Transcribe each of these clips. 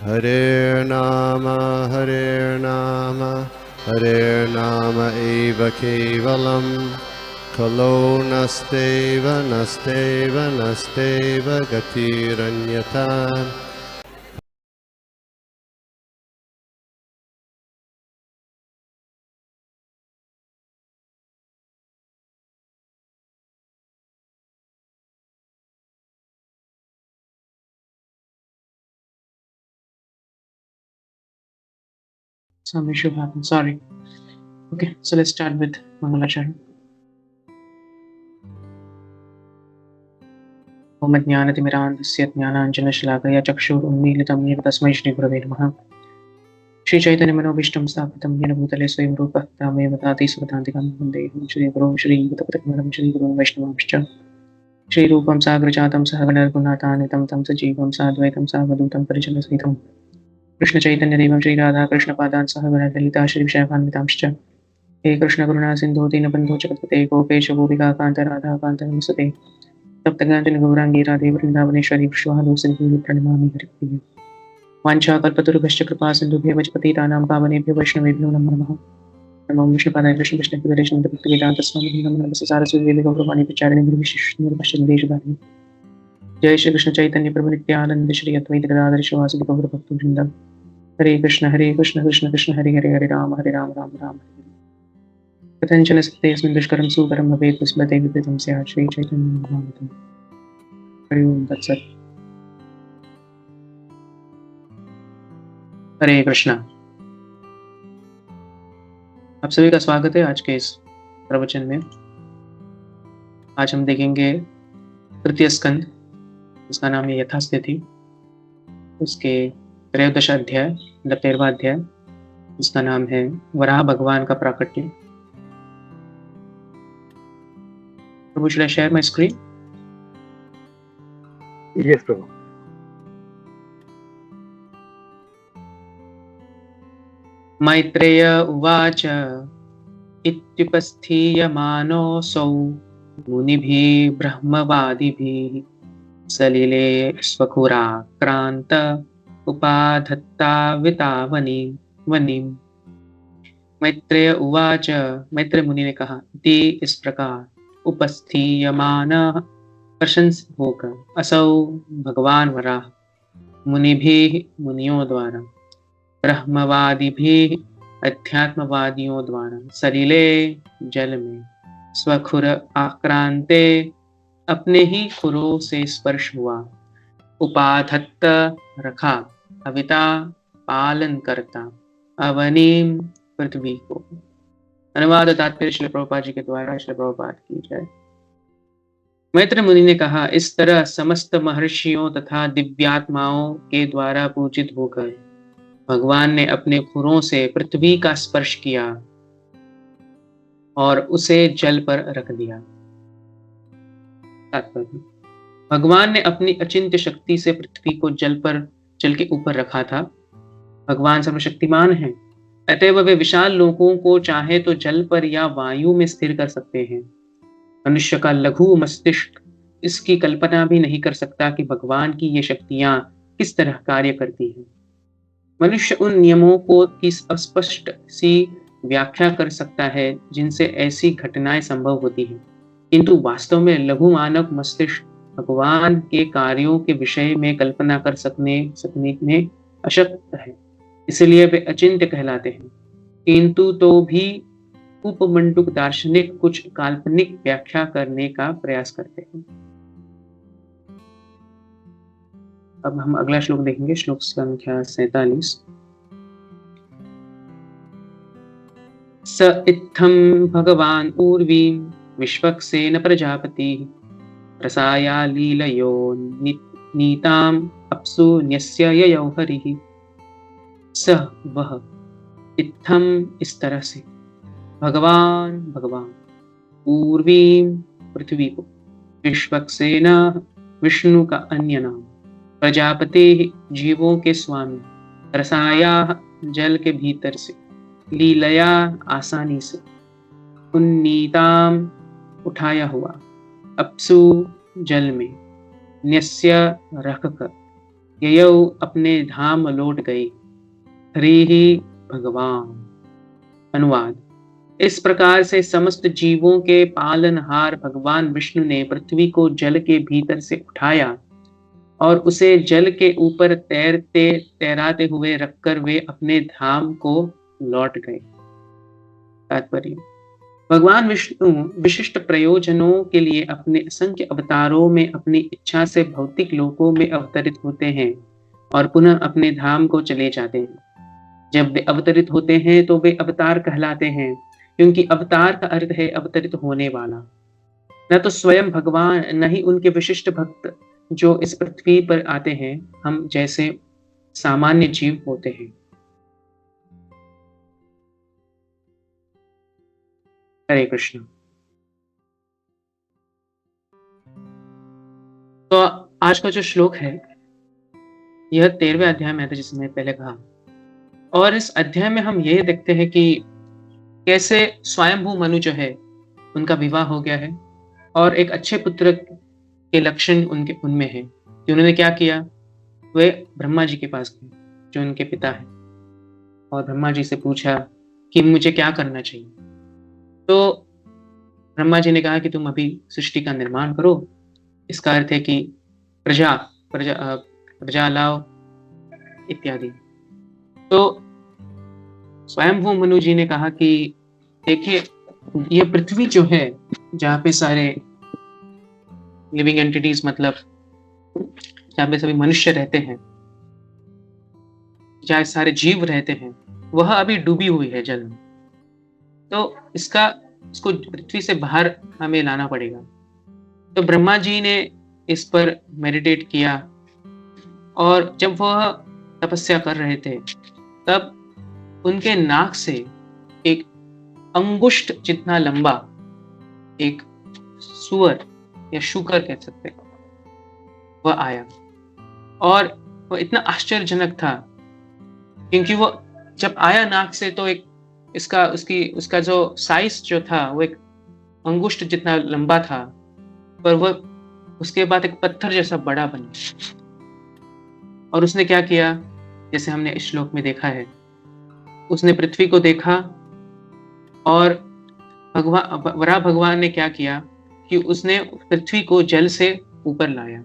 Hare Nama eva kevalam kalo nasteva nasteva nasteva gatiranyata. Some issue happened. Sorry. Okay, so let's start with Mangalacharan. Om Jnanatimirandasya Jnananjanashilakaya Chakshurunmilitam Yena Tasmai Shri Gurave Namaः. Shri Chaitanya Manobishtam Sthapitam Yena Bhutale Swayam Rupa Tameva Tati Svatantikam Vandeham Shri Guru Shri Yudhapatakamam Shri Guru Vaishnavamscha Shri Rupam Sagrajatam Sahaganar Gunatanitam Tam Sajivam Sadvaitam Savadutam Parijanasahitam Krishna Chaitanya Devam Shri Radha Krishna Padan Sahaganar Dalita Shri Vishayamanitamscha हे कृष्ण करुणा सिंधु दीनबंधु जगत्पते गोपेश गोपिका कांत राधा कांत नमस्ते सप्तगांजन गौरांगी राधे वृंदावनेश्वरी विश्वाहानु सिंधु प्रणमामि हरिप्रिय वाञ्छा कल्पतरुभ्यश्च कृपा सिंधुभ्यः पतितानां पावनेभ्यो वैष्णवेभ्यो नमो नमः नमो विष्णुपादाय कृष्णकृष्णवेदान्त स्वामी नमः सारस्वती गौरवाणी प्रचारिणे गुरुविशिष्टनिर्पश्चिन्देशधारिणे जय श्री कृष्ण चैतन्य प्रभु नित्यानंद श्री अद्वैत गदाधर श्रीवासदि गौर भक्तवृंद हरे कृष्ण कृष्ण कृष्ण हरे हरे हरे राम राम राम हरे कथंचन सत्यस्मिन् दुष्करं सुकरं भवेत् तस्मैते विदितं स्यात् श्री चैतन्य महामन्त्रम् हरि ओम तत्सत्। हरे कृष्णा। आप सभी का स्वागत है आज के इस प्रवचन में। आज हम देखेंगे तृतीय स्कंद, उसका नाम है यथास्थिति, उसके 13वां अध्याय, 13वां अध्याय, उसका नाम है वराह भगवान का प्राकट्य। Prabhu, should I share my screen? Yes, Prabhu. Maitreya उवाच इत्युपस्थीयमानोऽसौ मुनिभिः ब्रह्मवादिभिः सलिले स्वखुराक्रान्त उपाधत्तावितावनीम्। मैत्रेय उवाच, मैत्रेय मुनि ने कहा, इति इस प्रकार, उपस्थीयमानः प्रशंसित होकर, असौ भगवान वराह, मुनिभिः मुनियों द्वारा, ब्रह्मवादिभिः अध्यात्मवादियों द्वारा, सलिले जल में, स्वखुर आक्रांते अपने ही खुरों से स्पर्श हुआ, उपाधत्त रखा, अविता पालन करता, अवनीम पृथ्वी को। अनुवाद तात्पर्य श्री प्रभुपाद जी के द्वारा। श्री प्रभुपाद की जय। मैत्र मुनि ने कहा, इस तरह समस्त महर्षियों तथा दिव्यात्माओं के द्वारा पूजित होकर भगवान ने अपने खुरों से पृथ्वी का स्पर्श किया और उसे जल पर रख दिया। तात्पर्य, भगवान ने अपनी अचिंत्य शक्ति से पृथ्वी को जल के ऊपर रखा था। भगवान सर्वशक्तिमान है, अतएव वे विशाल लोकों को चाहे तो जल पर या वायु में स्थिर कर सकते हैं। मनुष्य का लघु मस्तिष्क इसकी कल्पना भी नहीं कर सकता कि भगवान की ये शक्तियां किस तरह कार्य करती हैं। मनुष्य उन नियमों को की अस्पष्ट सी व्याख्या कर सकता है जिनसे ऐसी घटनाएं संभव होती हैं, किंतु वास्तव में लघु मानव मस्तिष्क भगवान के कार्यों के विषय में कल्पना कर सकने में अशक्त है, इसलिए वे अचिंत्य कहलाते हैं। किंतु तो भी उपमंडुक दार्शनिक कुछ काल्पनिक व्याख्या करने का प्रयास करते हैं। अब हम अगला श्लोक देखेंगे, श्लोक संख्या 47। स इत्थं भगवान ऊर्वीं विश्वक्सेन प्रजापति रसाया लीलयो नीताम अप्सु न्यस्य ययौ हरिः। स वह, इत्थम इस तरह से, भगवान ऊर्वीं पृथ्वी को, विश्वक्सेन विष्णु का अन्य नाम, प्रजापति जीवों के स्वामी, रसाया जल के भीतर से, लीलया आसानी से, उन्नीताम उठाया हुआ, अपसु जल में, न्यस्य रखकर, ययौ अपने धाम लौट गई, हरि ही भगवान। अनुवाद: इस प्रकार से समस्त जीवों के पालनहार भगवान विष्णु ने पृथ्वी को जल के भीतर से उठाया और उसे जल के ऊपर तैरते तैराते हुए रखकर वे अपने धाम को लौट गए। तात्पर्य: भगवान विष्णु विशिष्ट प्रयोजनों के लिए अपने असंख्य अवतारों में अपनी इच्छा से भौतिक लोकों में अवतरित होते हैं और पुनः अपने धाम को चले जाते हैं। जब वे अवतरित होते हैं तो वे अवतार कहलाते हैं, क्योंकि अवतार का अर्थ है अवतरित होने वाला। न तो स्वयं भगवान, न ही उनके विशिष्ट भक्त जो इस पृथ्वी पर आते हैं, हम जैसे सामान्य जीव होते हैं। हरे कृष्ण। तो आज का जो श्लोक है यह 13वें अध्याय में है, जिसे मैंने पहले कहा। और इस अध्याय में हम ये देखते हैं कि कैसे स्वयंभू मनु जो है उनका विवाह हो गया है और एक अच्छे पुत्र के लक्षण उनमें है कि उन्होंने क्या किया, वे ब्रह्मा जी के पास गए जो उनके पिता है और ब्रह्मा जी से पूछा कि मुझे क्या करना चाहिए। तो ब्रह्मा जी ने कहा कि तुम अभी सृष्टि का निर्माण करो। इसका अर्थ है कि प्रजा लाओ इत्यादि। तो स्वयंभू मनु जी ने कहा कि देखिए, ये पृथ्वी जो है जहाँ पे सारे लिविंग एंटिटीज, मतलब जहाँ पे सभी मनुष्य रहते हैं, जहाँ सारे जीव रहते हैं, वह अभी डूबी हुई है जल में। तो इसको पृथ्वी से बाहर हमें लाना पड़ेगा। तो ब्रह्मा जी ने इस पर मेडिटेट किया और जब वह तपस्या कर रहे थे तब उनके नाक से एक अंगुष्ठ जितना लंबा एक सुअर या शुकर कह सकते हैं, वह आया। और वह इतना आश्चर्यजनक था क्योंकि वो जब आया नाक से तो एक उसका जो साइज जो था वो एक अंगुष्ठ जितना लंबा था, पर वह उसके बाद एक पत्थर जैसा बड़ा बन गया। और उसने क्या किया, जैसे हमने इस श्लोक में देखा है, उसने पृथ्वी को देखा और वराह भगवान ने क्या किया कि उसने पृथ्वी को जल से ऊपर लाया।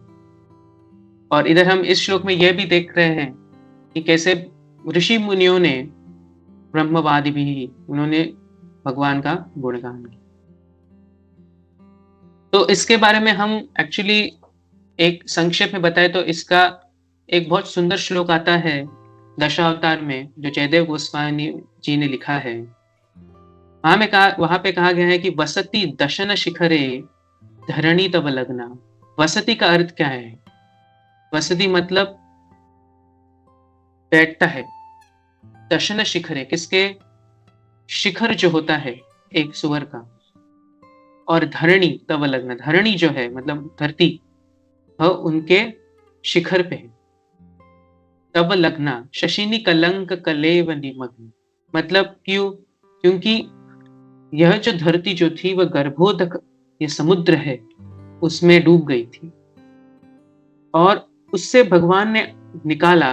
और इधर हम इस श्लोक में यह भी देख रहे हैं कि कैसे ऋषि मुनियों ने, ब्रह्मवादी भी, उन्होंने भगवान का गुणगान किया। तो इसके बारे में हम एक्चुअली एक संक्षेप में बताएं तो इसका एक बहुत सुंदर श्लोक आता है दशावतार में, जो जयदेव गोस्वामी जी ने लिखा है। वहां पे कहा गया है कि वसति दशन शिखरे धरणी तब लग्ना। वसति का अर्थ क्या है? वसति मतलब बैठता है। दशन शिखरे, किसके? शिखर जो होता है एक सुअर का। और धरणी तब लग्ना, धरणी जो है मतलब धरती, वह उनके शिखर पे है। तब लग्ना शशिनी कलंक कलेव निमग्न, मतलब क्यों? क्योंकि यह जो धरती जो थी वह गर्भोदक, ये समुद्र है, उसमें डूब गई थी और उससे भगवान ने निकाला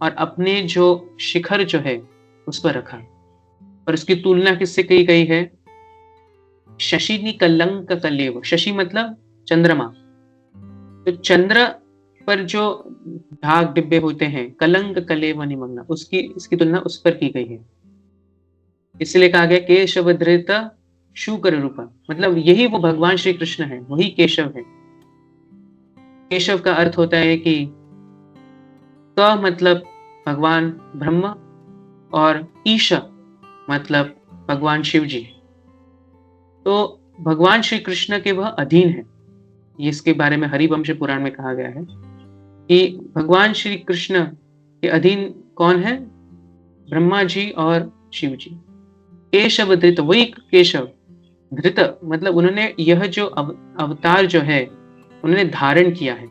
और अपने जो शिखर जो है उस पर रखा। और उसकी तुलना किससे की गई है? शशिनी कलंक कलेव। शशि मतलब चंद्रमा। तो चंद्र पर जो धाग डिब्बे होते हैं, कलंक कलेव निमग्न, इसकी तुलना उस पर की गई है। इसलिए कहा गया केशव धृत शूकर रूपा, मतलब यही वो भगवान श्री कृष्ण है, वही केशव है। केशव का अर्थ होता है कि क मतलब भगवान ब्रह्मा और ईश मतलब भगवान शिव जी। तो भगवान श्री कृष्ण के वह अधीन है। इसके बारे में हरिवंश पुराण में कहा गया है कि भगवान श्री कृष्ण के अधीन कौन है? ब्रह्मा जी और शिव जी। केशव धृत, वही केशव। धृत मतलब उन्होंने यह जो अवतार जो है उन्होंने धारण किया है।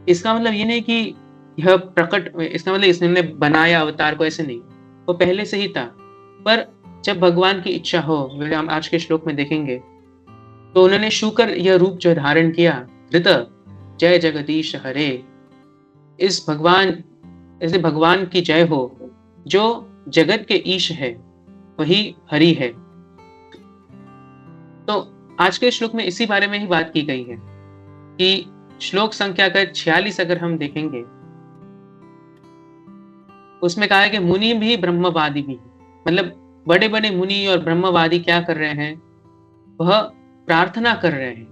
इसका मतलब ये नहीं कि यह प्रकट, इसका मतलब इसने बनाया अवतार को, ऐसे नहीं, वो पहले से ही था। पर जब भगवान की इच्छा हो, हम आज के श्लोक में देखेंगे, तो उन्होंने शूकर यह रूप जो धारण किया। धृत जय जगदीश हरे, ऐसे भगवान की जय हो, जो जगत के ईश है वही हरि है। तो आज के श्लोक में इसी बारे में ही बात की गई है कि श्लोक संख्या का 46 अगर हम देखेंगे, उसमें कहा है कि मुनि भी ब्रह्मवादी भी, मतलब बड़े बड़े मुनि और ब्रह्मवादी क्या कर रहे हैं, वह प्रार्थना कर रहे हैं।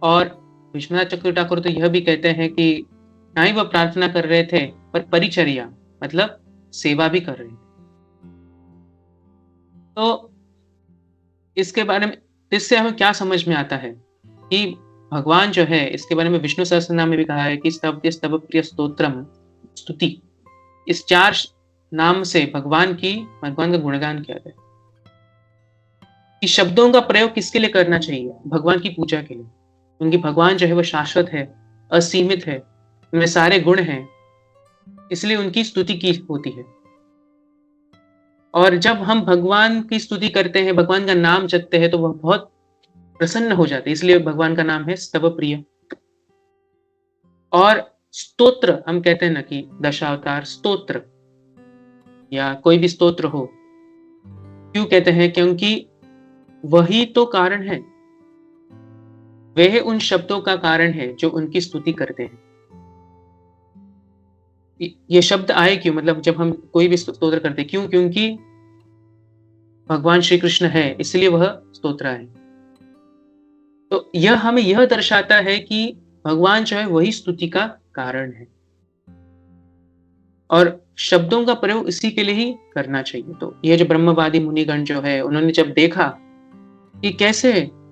और विश्वनाथ चक्रवर्ती ठाकुर तो यह भी कहते हैं कि ना ही वह प्रार्थना कर रहे थे, पर परिचर्या मतलब सेवा भी कर रहे थे। तो इसके बारे में, इससे हमें क्या समझ में आता है कि भगवान जो है, इसके बारे में विष्णु सहस्त्रनाम में भी कहा है कि स्तवते स्तव प्रिय स्तोत्रम स्तुति, इस 4 नाम से भगवान का गुणगान किया गया। कि शब्दों का प्रयोग किसके लिए करना चाहिए? भगवान की पूजा के लिए, क्योंकि भगवान जो है वो शाश्वत है, असीमित है, उनमें सारे गुण हैं, इसलिए उनकी स्तुति की होती है। और जब हम भगवान की स्तुति करते हैं, भगवान का नाम जपते हैं, तो वह बहुत प्रसन्न हो जाते हैं, इसलिए भगवान का नाम है स्तव प्रिय। और स्तोत्र, हम कहते हैं ना कि दशावतार स्तोत्र या कोई भी स्तोत्र हो, क्यों कहते हैं? क्योंकि वही तो कारण है, वह उन शब्दों का कारण है जो उनकी स्तुति करते हैं। ये शब्द आए क्यों? मतलब जब हम कोई भी स्तोत्र करते हैं, क्यों? क्योंकि भगवान श्री कृष्ण है, इसलिए वह स्तोत्र है। तो यह हमें यह दर्शाता है कि भगवान जो है वही स्तुति का कारण है, और शब्दों का प्रयोग इसी के लिए ही करना चाहिए। तो ये जो ब्रह्मवादी मुनिगण जो है, उन्होंने जब देखा कि कैसे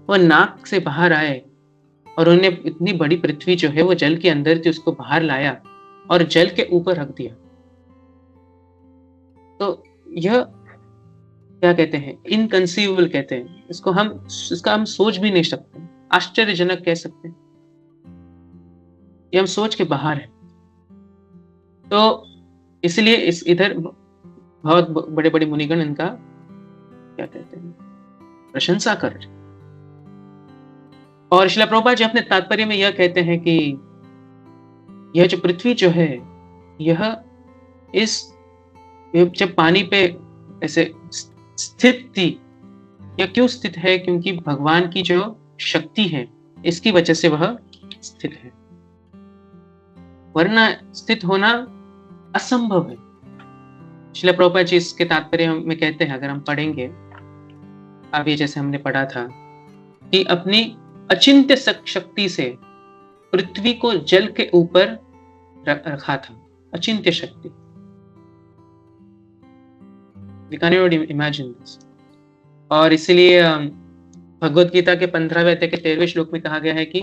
वह नाक से बाहर आए, और उन्होंने इतनी बड़ी पृथ्वी जो है वो जल के अंदर थी, उसको बाहर लाया और जल के ऊपर रख दिया, तो यह क्या कहते हैं? इनकंसीवेबल कहते हैं इसका हम सोच भी नहीं सकते, आश्चर्यजनक कह सकते हैं, ये हम सोच के बाहर है। तो इसलिए इधर बहुत बड़े बड़े मुनिगण इनका क्या कहते हैं, प्रशंसा कर रहे। और श्रील प्रभुपाद जी अपने तात्पर्य में यह कहते हैं कि यह जो पृथ्वी जो है, यह जब पानी पे ऐसे स्थित थी, यह क्यों स्थित है? क्योंकि भगवान की जो शक्ति है, इसकी वजह से वह स्थित है, वरना स्थित होना असंभव है। श्रील प्रभुपाद जी इसके तात्पर्य में कहते हैं, अगर हम पढ़ेंगे अभी जैसे हमने पढ़ा था कि अपनी अचिंत्य शक्ति से पृथ्वी को जल के ऊपर रखा था, अचिंत्य शक्ति। We cannot imagine this. और इसलिए भगवत गीता के 15वें अध्याय के 13वें श्लोक में कहा गया है कि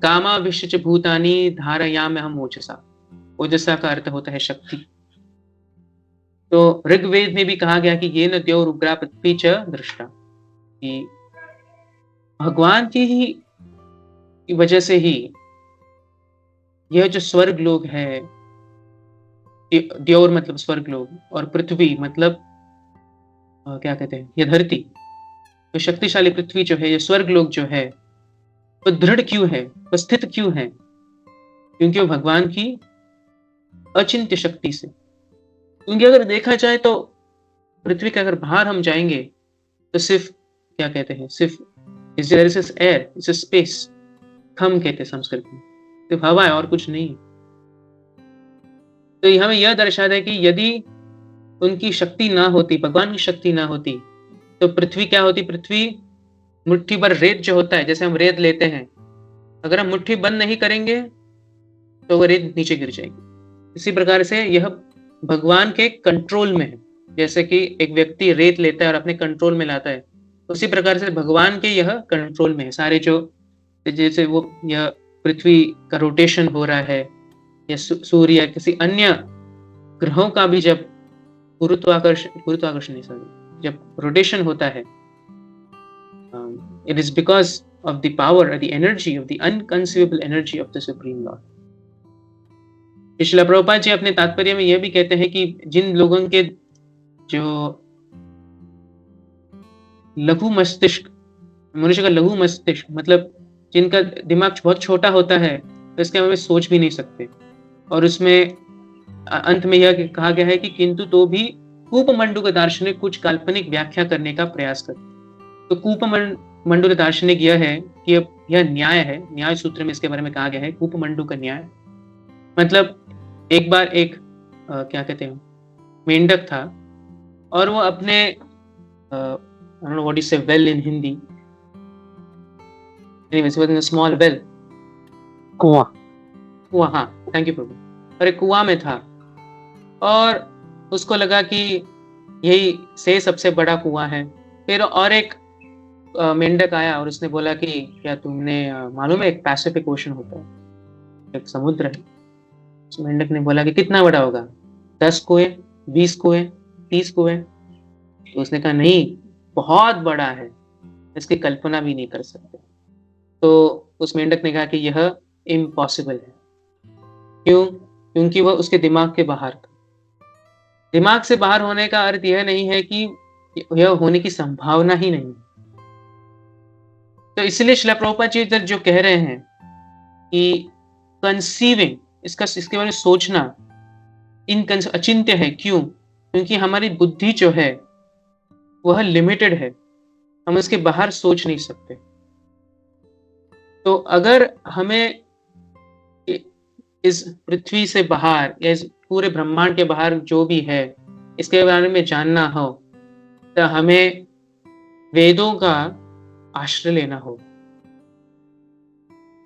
कामा विश्व भूतानि धारयाम्यहम् ओजसा। ओजसा का अर्थ होता है शक्ति। तो ऋग्वेद में भी कहा गया कि येन द्यौरुग्रा पृथ्वी च दृष्टा, कि भगवान की वजह से ही यह जो स्वर्ग लोक है, द्यौर मतलब स्वर्ग लोक, और पृथ्वी मतलब क्या कहते हैं, यह धरती, तो शक्तिशाली पृथ्वी जो है, ये स्वर्ग लोक जो है, वो दृढ़ क्यों है, वो स्थित क्यों है? क्योंकि वो भगवान की अचिंत्य शक्ति से। क्योंकि अगर देखा जाए तो पृथ्वी के अगर बाहर हम जाएंगे तो सिर्फ क्या कहते हैं, सिर्फ एयर, इट्स स्पेस, खम कहते हैं संस्कृत में, सिर्फ हवा है और कुछ नहीं। तो हमें यह दर्शाता है कि यदि उनकी शक्ति ना होती, भगवान की शक्ति ना होती, तो पृथ्वी क्या होती? पृथ्वी मुट्ठी भर रेत जो होता है, जैसे हम रेत लेते हैं, अगर हम मुट्ठी बंद नहीं करेंगे तो वो रेत नीचे गिर जाएगी। इसी प्रकार से यह भगवान के कंट्रोल में है। जैसे कि एक व्यक्ति रेत लेता है और अपने कंट्रोल में लाता है, उसी प्रकार से भगवान के यह कंट्रोल में है। सारे जो जैसे वो यह पृथ्वी का रोटेशन हो रहा है, या सूर्य या किसी अन्य ग्रहों का भी जब गुरुत्वाकर्षण नहीं, सॉरी, जब रोटेशन होता है, it is because of the power or the energy of the unconceivable energy of the supreme lord. Srila Prabhupada ji अपने तात्पर्य में यह भी कहते हैं कि जिन लोगों के जो लघु मस्तिष्क, मनुष्य का लघु मस्तिष्क मतलब जिनका दिमाग बहुत छोटा होता है, तो इसके बारे में सोच भी नहीं सकते। और उसमें अंत में यह कहा गया है कि किंतु तो भी कूपमंडूक दार्शनिक कुछ काल्पनिक व्याख्या करने का प्रयास करते। तो कूपमंडूक दार्शनिक यह है कि यह न्याय है, न्याय सूत्र में इसके बारे में कहा गया है कूपमंडूक का न्याय। मतलब एक बार एक क्या कहते हैं, मेंढक था और वो अपने I don't know what you say well in Hindi. Anyways, it was in a small well. कुआं। कुआं, हाँ, थैंक यू प्रभु। और एक कुआं में था और उसको लगा कि यही से सबसे बड़ा कुआं है। फिर और एक मेंढक आया और उसने बोला कि क्या तुमने मालूम है एक पैसिफिक ओशन होता है, एक समुद्र है। उस मेंढक ने बोला कि कितना बड़ा होगा, 10 कुएं, 20 कुएं, 30 कुएं? तो उसने कहा नहीं, बहुत बड़ा है, इसकी कल्पना भी नहीं कर सकते। तो उस मेंढक ने कहा कि यह इम्पॉसिबल है। क्यों? क्योंकि वह उसके दिमाग के बाहर था। दिमाग से बाहर होने का अर्थ यह नहीं है कि यह होने की संभावना ही नहीं। तो इसलिए श्रील प्रभुपाद जी इधर जो कह रहे हैं कि कंसीविंग, इसके बारे में सोचना अचिंत्य है। क्यों? क्योंकि हमारी बुद्धि जो है वह लिमिटेड है, हम इसके बाहर सोच नहीं सकते। तो अगर हमें इस पृथ्वी से बाहर या इस पूरे ब्रह्मांड के बाहर जो भी है इसके बारे में जानना हो तो हमें वेदों का आश्रय लेना हो।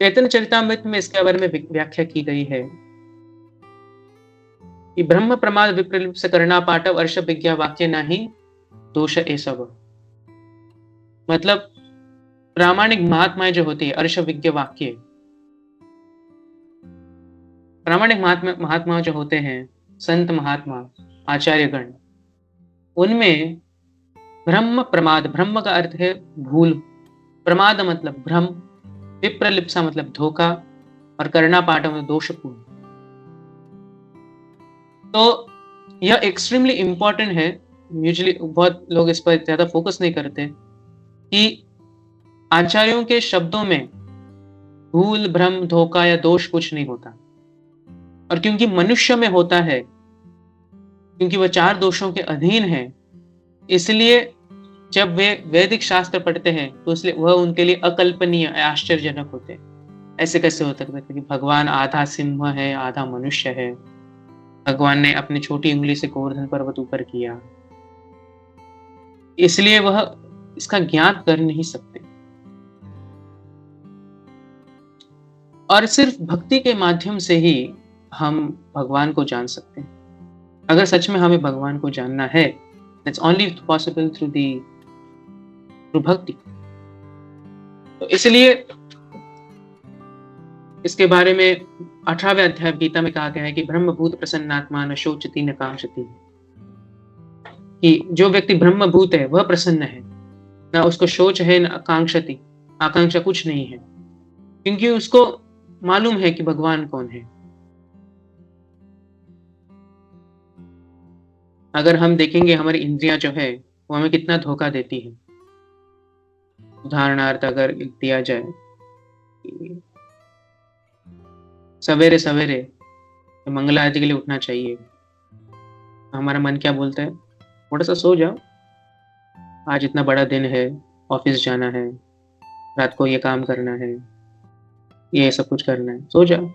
चैतन्य चरितामृत में इसके बारे में व्याख्या की गई है कि ब्रह्म प्रमाद विप्रलिप्त से करना पाठव अर्ष विज्ञा वाक्य नहीं दोष ए सब। मतलब प्रामाणिक महात्माएं जो होती है, अर्ष विज्ञ वाक्य, प्रामाणिक महात्मा जो होते हैं, संत महात्मा आचार्यगण, उनमें ब्रह्म प्रमाद, ब्रह्म का अर्थ है भूल, प्रमाद मतलब भ्रम, विप्रलिप्सा मतलब धोखा, और करना पाठ मतलब दोषपूर्ण। तो यह एक्सट्रीमली इंपॉर्टेंट है। यूजुअली बहुत लोग इस पर ज्यादा फोकस नहीं करते कि आचार्यों के शब्दों में भूल, भ्रम, धोखा या दोष कुछ नहीं होता। और क्योंकि मनुष्य में होता है, क्योंकि वह 4 दोषों के अधीन है, इसलिए जब वे वैदिक शास्त्र पढ़ते हैं तो इसलिए वह उनके लिए अकल्पनीय, आश्चर्यजनक होते हैं। ऐसे कैसे हो सकता है? क्योंकि भगवान आधा सिंह है, आधा मनुष्य है। भगवान ने अपनी छोटी उंगली से गोवर्धन पर्वत ऊपर किया, इसलिए वह इसका ज्ञान कर नहीं सकते। और सिर्फ भक्ति के माध्यम से ही हम भगवान को जान सकते हैं। अगर सच में हमें भगवान को जानना है, that's only possible through भक्ति। तो इसलिए इसके बारे में 18वें अध्याय गीता में कहा गया है कि ब्रह्मभूत प्रसन्नात्मा न शोचति न कांक्षति, कि जो व्यक्ति ब्रह्मभूत है वह प्रसन्न है, ना उसको शोच है न आकांक्षति, आकांक्षा कुछ नहीं है, क्योंकि उसको मालूम है कि भगवान कौन है। अगर हम देखेंगे हमारी इंद्रियां जो है वो हमें कितना धोखा देती है। उदाहरणार्थ अगर दिया जाए, सवेरे सवेरे मंगला आरती के लिए उठना चाहिए, हमारा मन क्या बोलता है? थोड़ा सा सो जाओ, आज इतना बड़ा दिन है, ऑफिस जाना है, रात को ये काम करना है, ये सब कुछ करना है, सो जाओ।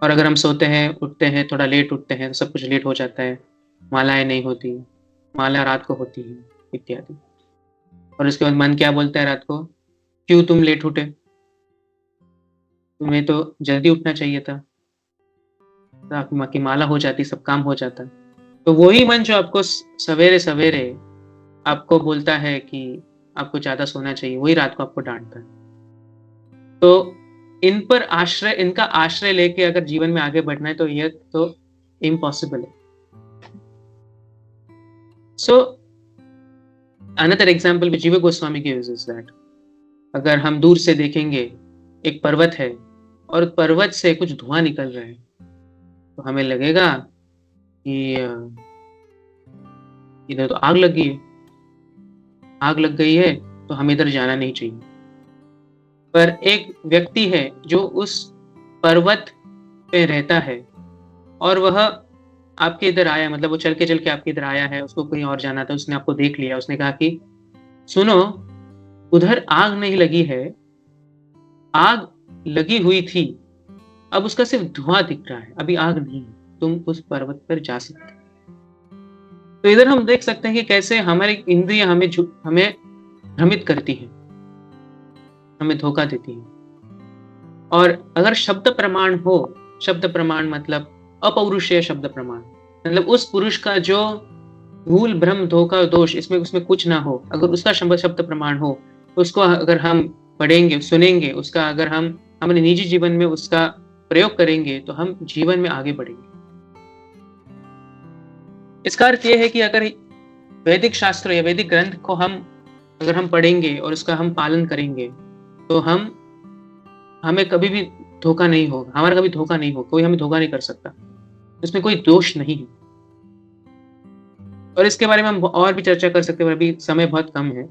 और अगर हम सोते हैं, उठते हैं, थोड़ा लेट उठते हैं तो सब कुछ लेट हो जाता है, मालाएं नहीं होती, माला रात को होती है, इत्यादि। और उसके बाद मन क्या बोलता है रात को? क्यों तुम लेट उठे? तुम्हें तो जल्दी उठना चाहिए था, तो आपकी माला हो जाती, सब काम हो जाता। तो वही मन जो आपको सवेरे सवेरे आपको बोलता है कि आपको ज्यादा सोना चाहिए, वही रात को आपको डांटता है। तो इनका आश्रय लेके अगर जीवन में आगे बढ़ना है तो यह तो इम्पॉसिबल है। So, another example which Jiva Goswami gives is that अगर हम दूर से देखेंगे एक पर्वत है और पर्वत से कुछ धुआं निकल रहा है तो हमें लगेगा कि इधर तो आग लग गई है, आग लग गई है तो हमें इधर जाना नहीं चाहिए। पर एक व्यक्ति है जो उस पर्वत पे रहता है और वह आपके इधर आया, मतलब वो चल के आपके इधर आया है, उसको कहीं और जाना था, उसने आपको देख लिया, उसने कहा कि सुनो, उधर आग नहीं लगी है, आग लगी हुई थी, अब उसका सिर्फ धुआं दिख रहा है, अभी आग नहीं है, तुम उस पर्वत पर जा सकते हो। तो इधर हम देख सकते हैं कि कैसे हमारी इंद्रियां हमें भ्रमित करती हैं, हमें धोखा देती हैं। और अगर शब्द प्रमाण हो, शब्द प्रमाण मतलब अपौरुषेय शब्द प्रमाण, मतलब उस पुरुष का जो भूल भ्रम धोखा दोष इसमें उसमें कुछ ना हो, अगर उसका शब्द प्रमाण हो, उसको अगर हम पढ़ेंगे सुनेंगे, उसका अगर हम अपने निजी जीवन में उसका प्रयोग करेंगे तो हम जीवन में आगे बढ़ेंगे। इसका अर्थ यह है कि अगर वैदिक शास्त्र या वैदिक ग्रंथ को अगर हम पढ़ेंगे और उसका हम पालन करेंगे तो हमें कभी भी धोखा नहीं होगा, हमारा कभी धोखा नहीं होगा, कोई हमें धोखा नहीं कर सकता, इसमें कोई दोष नहीं है। और इसके बारे में हम और भी चर्चा कर सकते हैं, अभी समय बहुत कम है,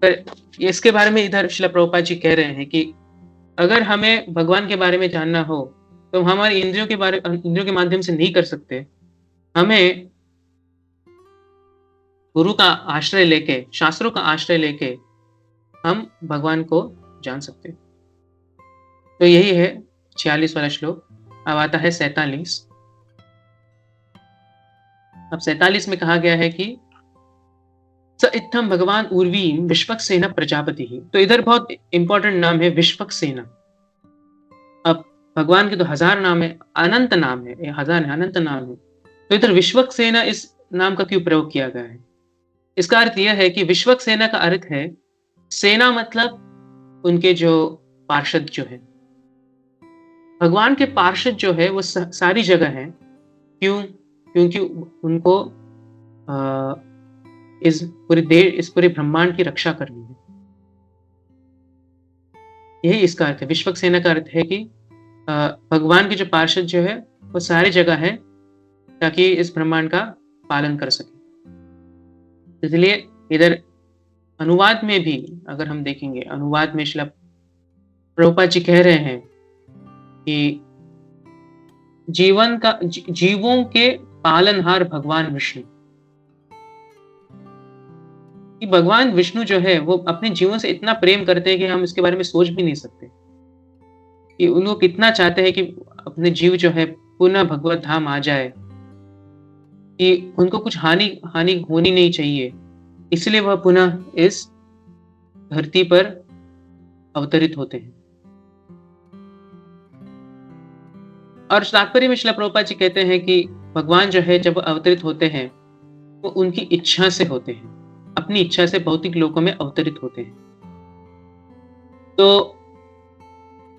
पर इसके बारे में इधर श्रील प्रभुपाद जी कह रहे हैं कि अगर हमें भगवान के बारे में जानना हो तो हमारी इंद्रियों के माध्यम से नहीं कर सकते, हमें गुरु का आश्रय लेके, शास्त्रों का आश्रय लेके हम भगवान को जान सकते हैं। तो यही है 46 वाला श्लोक। अब आता है 47। अब 47 में कहा गया है कि स इत्थम भगवान उर्वीम विश्वक्सेन प्रजापति ही। तो इधर बहुत इंपॉर्टेंट नाम है विश्वक्सेन। अब भगवान के तो 1000 नाम है, अनंत नाम है, 1000 है, अनंत नाम है, तो इधर विश्वक्सेन इस नाम का क्यों प्रयोग किया गया है? इसका अर्थ यह है कि विश्वक्सेन का अर्थ है, सेना मतलब उनके जो पार्षद जो है, भगवान के पार्षद जो है वो सारी जगह है। क्यों? क्योंकि उनको इस पूरे ब्रह्मांड की रक्षा करनी है। यही इसका अर्थ है। विश्वक्सेन का अर्थ है कि भगवान के जो पार्षद जो है वो सारी जगह है ताकि इस ब्रह्मांड का पालन कर सके। इसलिए इधर अनुवाद में भी अगर हम देखेंगे, अनुवाद में श्रील प्रभुपाद जी कह रहे हैं कि जीवों के पालनहार भगवान विष्णु, कि भगवान विष्णु जो है वो अपने जीवों से इतना प्रेम करते हैं कि हम इसके बारे में सोच भी नहीं सकते, कि उनको कितना चाहते हैं कि अपने जीव जो है पुनः भगवत धाम आ जाए, कि उनको कुछ हानि होनी नहीं चाहिए, इसलिए वह पुनः इस धरती पर अवतरित होते हैं। और तात्पर्य में श्रील प्रभुपाद जी कहते हैं कि भगवान जो है जब अवतरित होते हैं वो उनकी इच्छा से होते हैं, अपनी इच्छा से भौतिक लोकों में अवतरित होते हैं। तो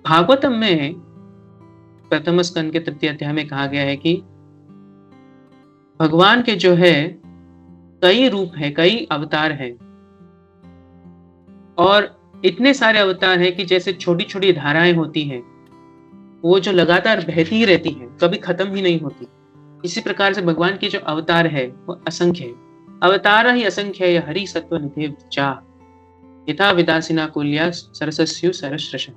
भागवतम में प्रथम स्कंद के 3 अध्याय में कहा गया है कि भगवान के जो है कई रूप है, कई अवतार हैं, और इतने सारे अवतार हैं कि जैसे छोटी छोटी धाराएं होती हैं वो जो लगातार बहती ही रहती हैं, कभी खत्म ही नहीं होती। इसी प्रकार से भगवान के जो अवतार है वो असंख्य है। अवतार ही असंख्य है हरि सत्व निधे चा यथा विदासिना कुल्या सरसस्यु सरस्रशः।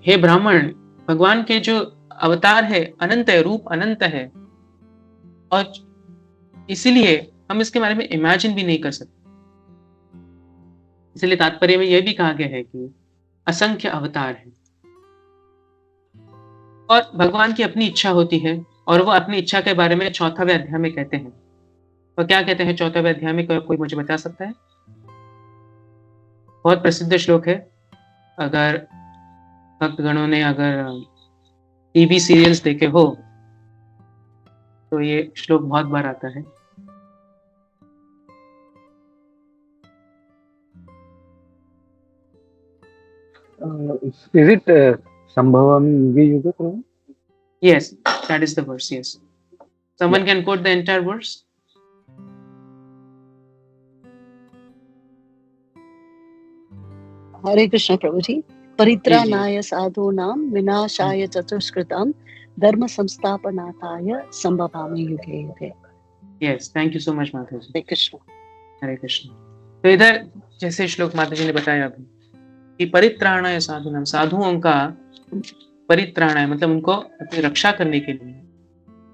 हे ब्राह्मण, भगवान के जो अवतार है अनंत है, रूप अनंत है, और इसीलिए हम इसके बारे में इमेजिन भी नहीं कर सकते। इसलिए तात्पर्य में यह भी कहा गया है कि असंख्य अवतार है, और भगवान की अपनी इच्छा होती है, और वो अपनी इच्छा के बारे में 4वें अध्याय में कहते हैं। तो क्या कहते हैं 4वें अध्याय में? कोई मुझे बता सकता है? बहुत प्रसिद्ध श्लोक है, अगर भक्तगणों ने अगर टीवी सीरियल्स देखे हो तो ये श्लोक बहुत बार आता है। Is it Sambhavam Yuge Yuge Prabhu? Yes, that is the verse. Yes. Someone can quote the entire verse. Hare Krishna Prabhuji. परित्राणाय साधूनां विनाशाय चतुष्कृतां धर्म संस्थापनार्थाय संभवामि युगे युगे। Yes, thank you so much माता जी। हरे कृष्ण। हरे कृष्ण। तो इधर जैसे श्लोक माता जी ने बताया अभी कि परित्राणाय साधूनाम, साधुओं का परित्राणाय मतलब उनको अपनी रक्षा करने के लिए,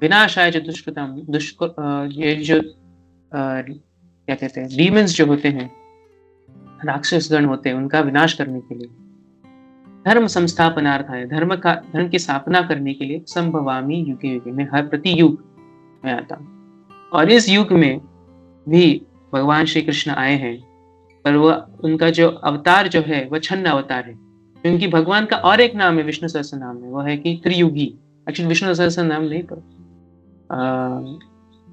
विनाशाय च दुष्कृतम, ये जो क्या कहते हैं, डीमंस जो होते हैं, राक्षस गण होते हैं, उनका विनाश करने के लिए, धर्म संस्थापनार्थाय, धर्म की स्थापना करने के लिए, संभवामी युगे युगे, मैं हर प्रति युग में आता हूँ। और इस युग में भी भगवान श्री कृष्ण आए हैं, पर वो उनका जो अवतार जो है वह छन्न अवतार है, क्योंकि भगवान का और एक नाम है, विष्णु सहस्त्र नाम है, वो है कि त्रियुगी। एक्चुअली विष्णु सहस्त्र नाम नहीं, पर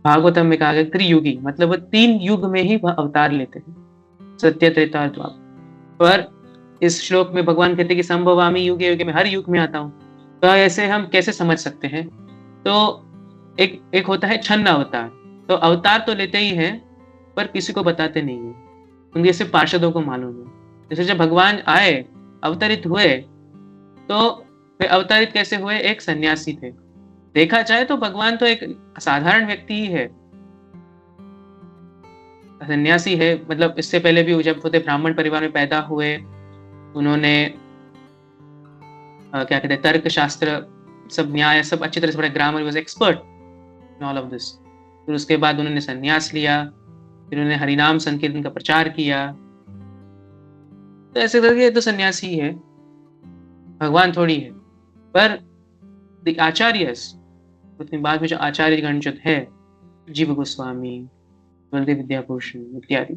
भागवतम में कहा गया त्रियुगी, मतलब वो 3 युग में ही वह अवतार लेते हैं, सत्य, त्रेता और द्वापर। पर इस श्लोक में भगवान कहते हैं कि संभवामी युगे युगे, में हर युग में आता हूँ। तो ऐसे हम कैसे समझ सकते हैं? तो एक होता है छन्न अवतार, तो अवतार तो लेते ही हैं पर किसी को बताते नहीं है, उनके सिर्फ पार्षदों को मालूम है। जैसे जब भगवान आए, अवतरित हुए, तो वे अवतरित कैसे हुए? एक सन्यासी थे। देखा जाए तो भगवान तो एक साधारण व्यक्ति ही है, सन्यासी है। मतलब इससे पहले भी जब वो ब्राह्मण परिवार में पैदा हुए, उन्होंने क्या कहते हैं, तर्क शास्त्र, सब न्याय सब अच्छी तरह से पढ़ा, grammar, was expert in all of this. फिर उसके बाद उन्होंने सन्यास लिया, फिर उन्होंने हरिनाम संकीर्तन का प्रचार किया। तो ऐसे करके ये तो सन्यासी है, भगवान थोड़ी है। पर द आचार्यस, बाद में जो आचार्य गण जो है, जीव गोस्वामी, बलदेव विद्याभूषण इत्यादि,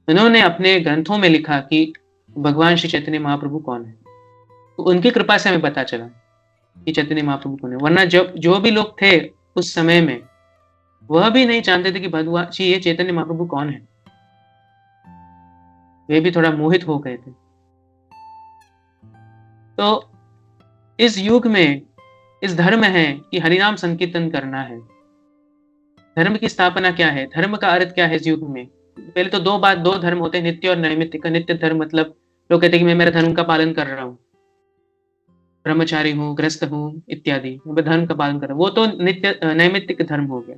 उन्होंने अपने ग्रंथों में लिखा कि भगवान श्री चैतन्य महाप्रभु कौन है। तो उनकी कृपा से हमें पता चला कि चैतन्य महाप्रभु कौन है, वरना जो भी लोग थे उस समय में, वह भी नहीं जानते थे कि भगवान श्री ये चैतन्य महाप्रभु कौन है। वे भी थोड़ा मोहित हो गए थे। तो इस युग में इस धर्म है कि हरिनाम संकीर्तन करना है। धर्म की स्थापना क्या है? धर्म का अर्थ क्या है इस युग में? पहले तो दो धर्म होते हैं, नित्य और नैमित्तिक। नित्य धर्म मतलब लोग कहते हैं कि मैं मेरे धर्म का पालन कर रहा हूँ, ब्रह्मचारी हूँ, गृहस्थ हूँ इत्यादि, मैं धर्म का पालन कर रहा हूँ, वो तो नित्य नैमित्तिक धर्म हो गया।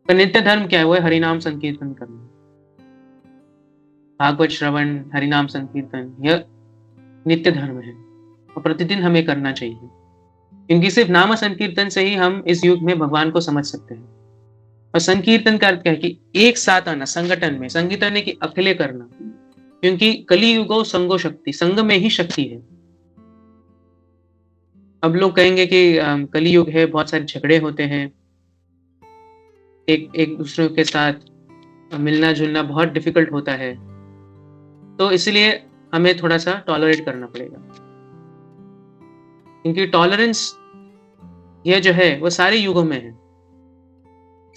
तो नित्य धर्म क्या है? वो है हरिनाम संकीर्तन करना, भागवत श्रवण, हरिनाम संकीर्तन, यह नित्य धर्म है और प्रतिदिन हमें करना चाहिए, क्योंकि सिर्फ नाम संकीर्तन से ही हम इस युग में भगवान को समझ सकते हैं। और संकीर्तन का अर्थ क्या है? कि एक साथ आना, संगठन में, संगीतन ने कि अकेले करना, क्योंकि कली युगो संगो शक्ति, संग में ही शक्ति है। अब लोग कहेंगे कि कली युग है, बहुत सारे झगड़े होते हैं, एक दूसरे के साथ मिलना जुलना बहुत डिफिकल्ट होता है, तो इसलिए हमें थोड़ा सा टॉलरेट करना पड़ेगा, क्योंकि टॉलरेंस यह जो है वो सारे युगों में है।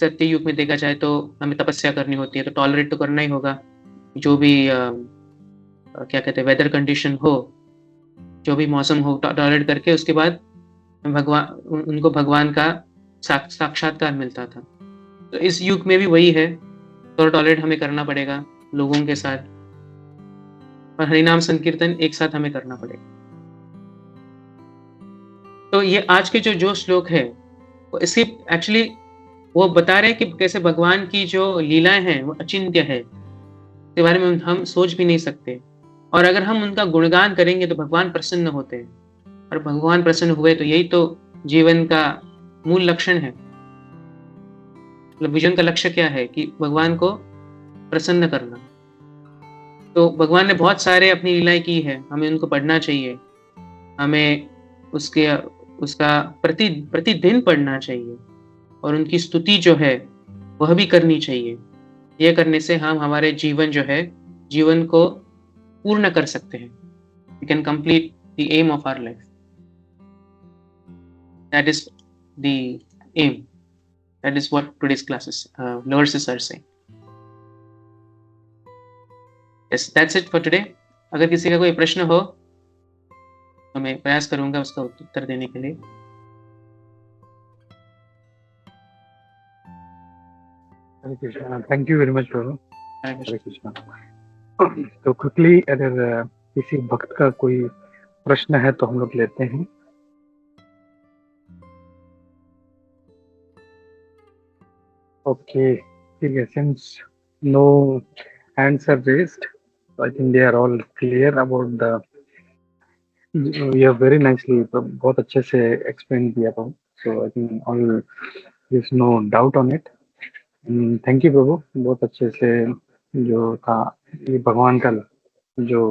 सत्य युग में देखा जाए तो हमें तपस्या करनी होती है, तो टॉलरेट तो करना ही होगा, जो भी क्या कहते हैं, वेदर कंडीशन हो, जो भी मौसम हो, टॉलरेट करके उसके बाद उनको भगवान का साक्षात्कार मिलता था। तो इस युग में भी वही है, तो टॉलरेट हमें करना पड़ेगा लोगों के साथ, और हरिनाम संकीर्तन एक साथ हमें करना पड़ेगा। तो ये आज के जो श्लोक है वो इसकी एक्चुअली वो बता रहे हैं कि कैसे भगवान की जो लीलाएं हैं वो अचिंत्य है, इसके बारे में हम सोच भी नहीं सकते। और अगर हम उनका गुणगान करेंगे तो भगवान प्रसन्न होते हैं, और भगवान प्रसन्न हुए तो यही तो जीवन का मूल लक्षण है। मतलब जीवन का लक्ष्य क्या है? कि भगवान को प्रसन्न करना। तो भगवान ने बहुत सारे अपनी लीलाएं की है, हमें उनको पढ़ना चाहिए, हमें उसका प्रतिदिन पढ़ना चाहिए, और उनकी स्तुति जो है वह भी करनी चाहिए। यह करने से हम हमारे जीवन जो है, जीवन को पूर्ण कर सकते हैं। We can complete the aim of our life. That is the aim. That is what today's classes, verses are saying. Yes, that's it for today. अगर किसी का कोई प्रश्न हो तो मैं प्रयास करूंगा उसका उत्तर देने के लिए। Hare Krishna, thank you very much प्रभु। हरे हरे कृष्णा। तो क्विकली अगर किसी भक्त का कोई प्रश्न है तो हम लोग लेते हैं। ओके, ठीक है, since no hands are raised, So I think they are all clear about the. You have very nicely, बहुत अच्छे से explain किया था. So I think all there's no doubt on it. Thank you प्रभु, बहुत अच्छे से जो था ये भगवान का जो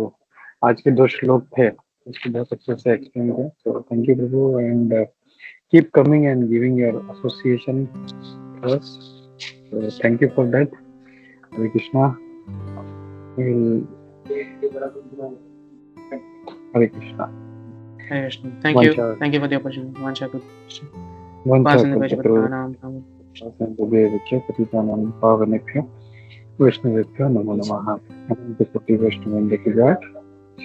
आज के 2 श्लोक थे उसको बहुत अच्छे से एक्सप्लेन किया. So thank you Prabhu and keep coming and giving your association us. Thank you for that. Hare Krishna. Hare Krishna. Hare Krishna. Thank you. Vancha. Thank you for the opportunity. Vancha Guru. वंशा Vasana कल्पतरु Vajpati पतितानां पावनेभ्यो वैष्णवेभ्यो नमो नमः. अनंत कोटि वैष्णववृंद की जय.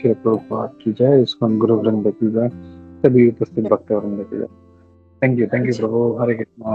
श्री प्रभुपाद की जय. इस्कॉन गुरु वृंद की जय. सभी उपस्थित भक्तवृंद की जय. Thank you Prabhu. Hare Krishna.